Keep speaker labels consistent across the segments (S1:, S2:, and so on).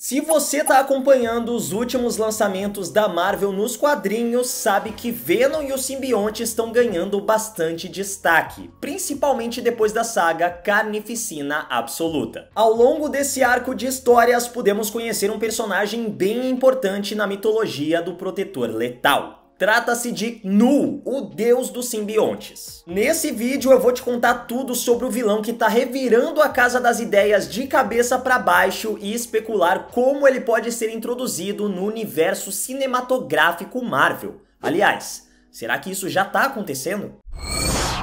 S1: Se você está acompanhando os últimos lançamentos da Marvel nos quadrinhos, sabe que Venom e o simbionte estão ganhando bastante destaque, principalmente depois da saga Carnificina Absoluta. Ao longo desse arco de histórias, podemos conhecer um personagem bem importante na mitologia do Protetor Letal. Trata-se de Knull, o deus dos simbiontes. Nesse vídeo eu vou te contar tudo sobre o vilão que tá revirando a Casa das Ideias de cabeça para baixo e especular como ele pode ser introduzido no universo cinematográfico Marvel. Aliás, será que isso já tá acontecendo?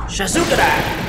S1: Shazukara!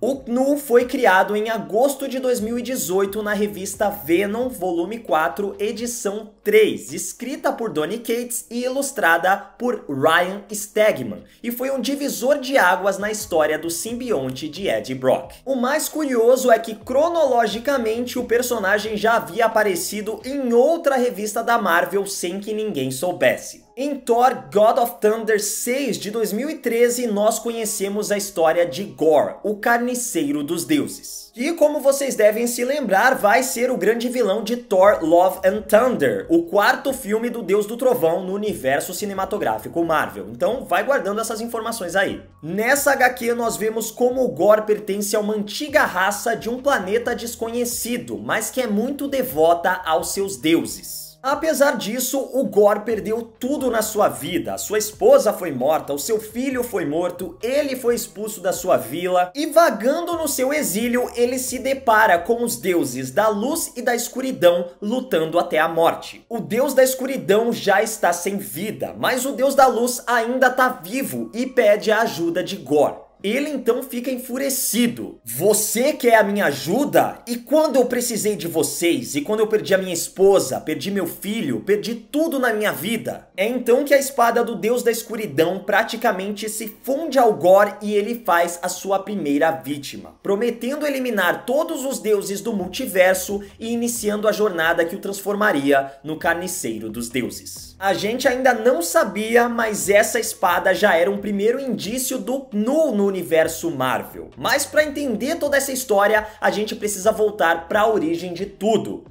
S1: O Knull foi criado em agosto de 2018 na revista Venom, volume 4, edição 3, escrita por Donny Cates e ilustrada por Ryan Stegman, e foi um divisor de águas na história do simbionte de Eddie Brock. O mais curioso é que, cronologicamente, o personagem já havia aparecido em outra revista da Marvel sem que ninguém soubesse. Em Thor God of Thunder 6 de 2013, nós conhecemos a história de Gorr, o carniceiro dos deuses. E como vocês devem se lembrar, vai ser o grande vilão de Thor Love and Thunder, o quarto filme do Deus do Trovão no universo cinematográfico Marvel. Então vai guardando essas informações aí. Nessa HQ nós vemos como o Gorr pertence a uma antiga raça de um planeta desconhecido, mas que é muito devota aos seus deuses. Apesar disso, o Gorr perdeu tudo na sua vida. A sua esposa foi morta, o seu filho foi morto, ele foi expulso da sua vila e, vagando no seu exílio, ele se depara com os deuses da luz e da escuridão lutando até a morte. O deus da escuridão já está sem vida, mas o deus da luz ainda está vivo e pede a ajuda de Gorr. Ele então fica enfurecido. Você quer a minha ajuda? E quando eu precisei de vocês? E quando eu perdi a minha esposa, perdi meu filho, perdi tudo na minha vida? É então que a espada do Deus da Escuridão praticamente se funde ao Gorr e ele faz a sua primeira vítima, prometendo eliminar todos os deuses do multiverso e iniciando a jornada que o transformaria no carniceiro dos deuses. A gente ainda não sabia, mas essa espada já era um primeiro indício do Knull no universo Marvel. Mas para entender toda essa história, a gente precisa voltar para a origem de tudo.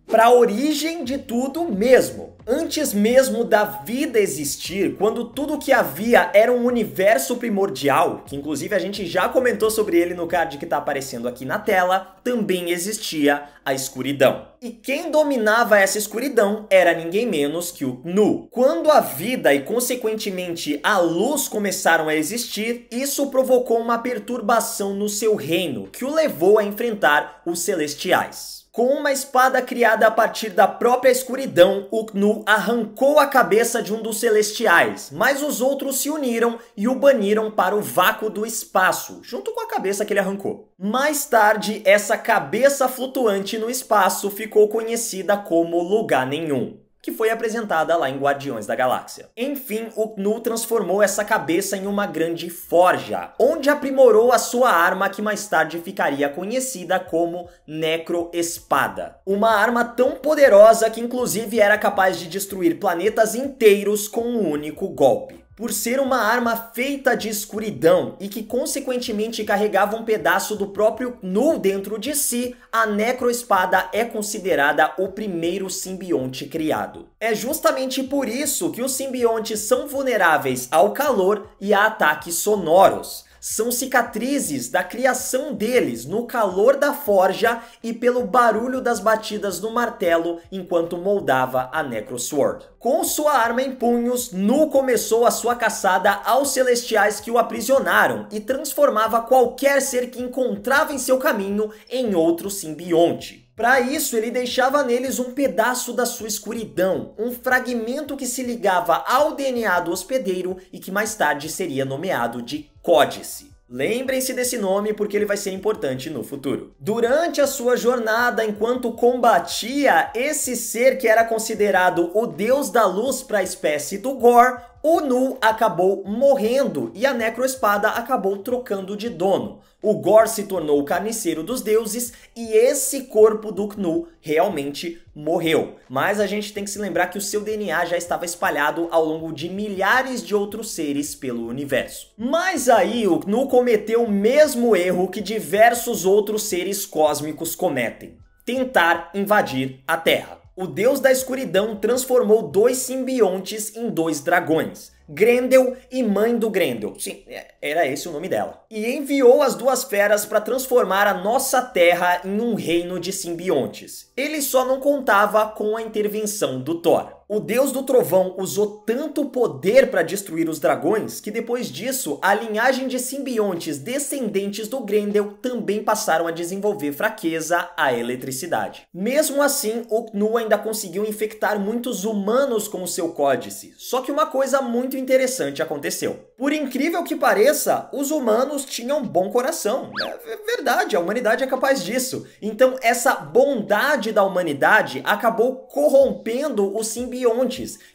S1: Para a origem de tudo mesmo. Antes mesmo da vida existir, quando tudo que havia era um universo primordial, que inclusive a gente já comentou sobre ele no card que está aparecendo aqui na tela, também existia a escuridão. E quem dominava essa escuridão era ninguém menos que o Knull. Quando a vida e consequentemente a luz começaram a existir, isso provocou uma perturbação no seu reino, que o levou a enfrentar os Celestiais. Com uma espada criada a partir da própria escuridão, o Knull arrancou a cabeça de um dos Celestiais, mas os outros se uniram e o baniram para o vácuo do espaço, junto com a cabeça que ele arrancou. Mais tarde, essa cabeça flutuante no espaço ficou conhecida como Lugar Nenhum, que foi apresentada lá em Guardiões da Galáxia. Enfim, o Knull transformou essa cabeça em uma grande forja, onde aprimorou a sua arma que mais tarde ficaria conhecida como Necroespada. Uma arma tão poderosa que inclusive era capaz de destruir planetas inteiros com um único golpe. Por ser uma arma feita de escuridão e que consequentemente carregava um pedaço do próprio Knull dentro de si, a Necroespada é considerada o primeiro simbionte criado. É justamente por isso que os simbiontes são vulneráveis ao calor e a ataques sonoros. São cicatrizes da criação deles no calor da forja e pelo barulho das batidas no martelo enquanto moldava a Necrosword. Com sua arma em punhos, Knull começou a sua caçada aos Celestiais que o aprisionaram e transformava qualquer ser que encontrava em seu caminho em outro simbionte. Para isso, ele deixava neles um pedaço da sua escuridão, um fragmento que se ligava ao DNA do hospedeiro e que mais tarde seria nomeado de Códice. Lembrem-se desse nome porque ele vai ser importante no futuro. Durante a sua jornada, enquanto combatia esse ser que era considerado o deus da luz para a espécie do Gorr, o Knull acabou morrendo e a Necroespada acabou trocando de dono. O Gorr se tornou o carniceiro dos deuses e esse corpo do Knull realmente morreu. Mas a gente tem que se lembrar que o seu DNA já estava espalhado ao longo de milhares de outros seres pelo universo. Mas aí o Knull cometeu o mesmo erro que diversos outros seres cósmicos cometem. tentar invadir a Terra. O deus da escuridão transformou 2 simbiontes em 2 dragões, Grendel e Mãe do Grendel, sim, era esse o nome dela, e enviou as 2 feras para transformar a nossa Terra em um reino de simbiontes. Ele só não contava com a intervenção do Thor. O deus do trovão usou tanto poder para destruir os dragões que depois disso a linhagem de simbiontes descendentes do Grendel também passaram a desenvolver fraqueza à eletricidade. Mesmo assim, o Knu ainda conseguiu infectar muitos humanos com o seu códice, só que uma coisa muito interessante aconteceu. Por incrível que pareça, os humanos tinham bom coração. É verdade, a humanidade é capaz disso. Então essa bondade da humanidade acabou corrompendo os simbiontes,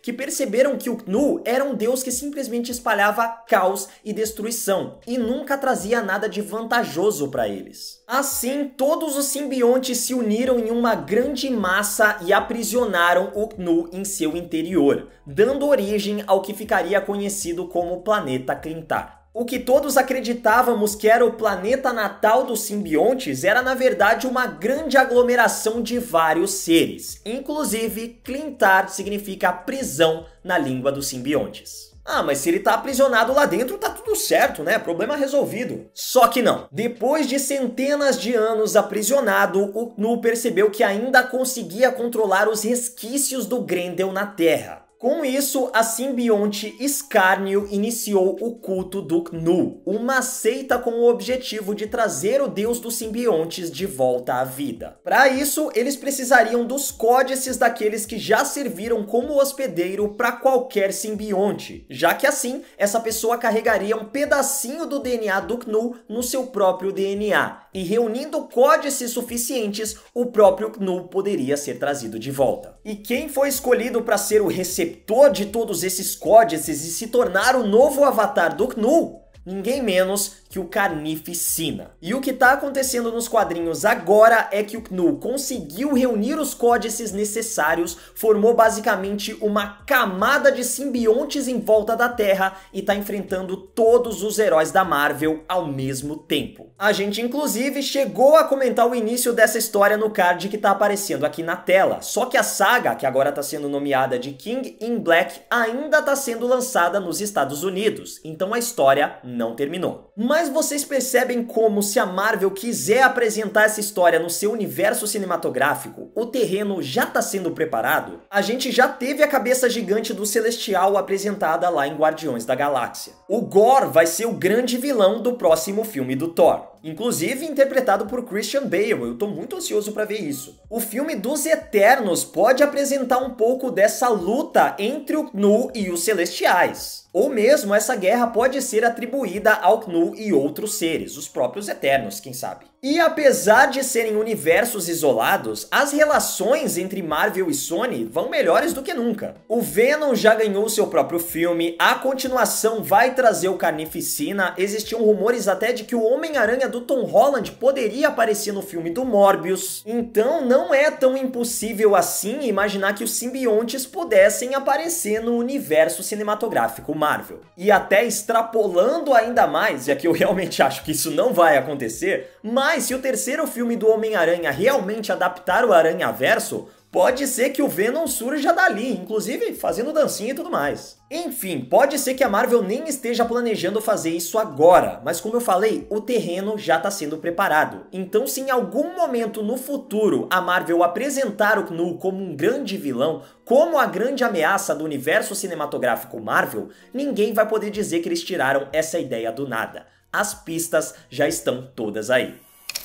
S1: que perceberam que o Knu era um deus que simplesmente espalhava caos e destruição, e nunca trazia nada de vantajoso para eles. Assim, todos os simbiontes se uniram em uma grande massa e aprisionaram o Knu em seu interior, dando origem ao que ficaria conhecido como Planeta Clintar. O que todos acreditávamos que era o planeta natal dos simbiontes era na verdade uma grande aglomeração de vários seres. Inclusive, Clintar significa prisão na língua dos simbiontes. Ah, mas se ele tá aprisionado lá dentro, tá tudo certo, né? Problema resolvido. Só que não. Depois de centenas de anos aprisionado, o Knu percebeu que ainda conseguia controlar os resquícios do Grendel na Terra. Com isso, a simbionte Escárnio iniciou o culto do Knu, uma seita com o objetivo de trazer o deus dos simbiontes de volta à vida. Para isso, eles precisariam dos códices daqueles que já serviram como hospedeiro para qualquer simbionte, já que assim, essa pessoa carregaria um pedacinho do DNA do Knu no seu próprio DNA, e reunindo códices suficientes, o próprio Knu poderia ser trazido de volta. E quem foi escolhido para ser o receptor de todos esses códices e se tornar o novo avatar do Knu? Ninguém menos que o Carnificina. E o que está acontecendo nos quadrinhos agora é que o Knu conseguiu reunir os códices necessários, formou basicamente uma camada de simbiontes em volta da Terra e está enfrentando todos os heróis da Marvel ao mesmo tempo. A gente inclusive chegou a comentar o início dessa história no card que está aparecendo aqui na tela, só que a saga, que agora está sendo nomeada de King in Black, ainda está sendo lançada nos Estados Unidos, então a história não terminou. Mas vocês percebem como, se a Marvel quiser apresentar essa história no seu universo cinematográfico, o terreno já está sendo preparado? A gente já teve a cabeça gigante do Celestial apresentada lá em Guardiões da Galáxia. O Gorr vai ser o grande vilão do próximo filme do Thor, inclusive interpretado por Christian Bale. Eu tô muito ansioso para ver isso. O filme dos Eternos pode apresentar um pouco dessa luta entre o Knu e os Celestiais. Ou mesmo essa guerra pode ser atribuída ao Knu e outros seres, os próprios Eternos, quem sabe. E apesar de serem universos isolados, as relações entre Marvel e Sony vão melhores do que nunca. O Venom já ganhou seu próprio filme, a continuação vai trazer o Carnificina, existiam rumores até de que o Homem-Aranha do Tom Holland poderia aparecer no filme do Morbius. Então não é tão impossível assim imaginar que os simbiontes pudessem aparecer no universo cinematográfico Marvel. E até extrapolando ainda mais, já que eu realmente acho que isso não vai acontecer, mas se o terceiro filme do Homem-Aranha realmente adaptar o Aranhaverso, pode ser que o Venom surja dali, inclusive fazendo dancinha e tudo mais. Enfim, pode ser que a Marvel nem esteja planejando fazer isso agora, mas como eu falei, o terreno já está sendo preparado. Então se em algum momento no futuro a Marvel apresentar o Knu como um grande vilão, como a grande ameaça do universo cinematográfico Marvel, ninguém vai poder dizer que eles tiraram essa ideia do nada. As pistas já estão todas aí.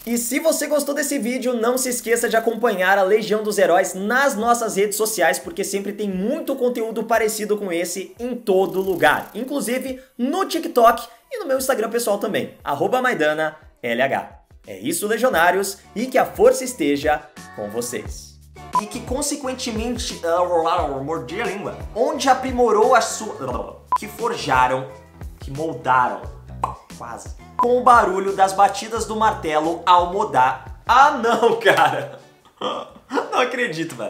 S1: E se você gostou desse vídeo, não se esqueça de acompanhar a Legião dos Heróis nas nossas redes sociais, porque sempre tem muito conteúdo parecido com esse em todo lugar, inclusive no TikTok e no meu Instagram pessoal também, @MaidannaLH. É isso, Legionários, e que a força esteja com vocês. E que, consequentemente, mordi a língua, onde aprimorou a sua... que forjaram, que moldaram, quase, com o barulho das batidas do martelo ao modar. Ah não, cara! Não acredito, velho.